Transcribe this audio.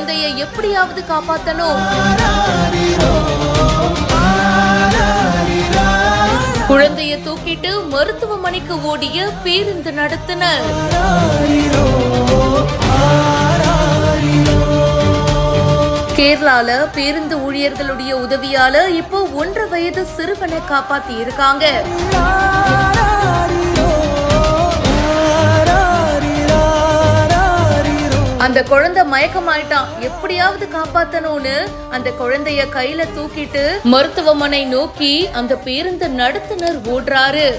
குழந்தையை எப்படியாவது காப்பாத்தணும். குழந்தையை தூக்கிட்டு மருத்துவமனைக்கு ஓடிய பேருந்து நடத்துனர். கேரளால பேருந்து ஊழியர்களுடைய உதவியால இப்போ 1.5 வயது சிறுவனை காப்பாத்தி இருக்காங்க. அந்த குழந்தை மயக்கமாயிட்டான், எப்படியாவது காப்பாத்தணும்னு அந்த குழந்தைய கையில தூக்கிட்டு மருத்துவமனை நோக்கி அந்த பேருந்து நடத்துனர் ஓடுறாரு.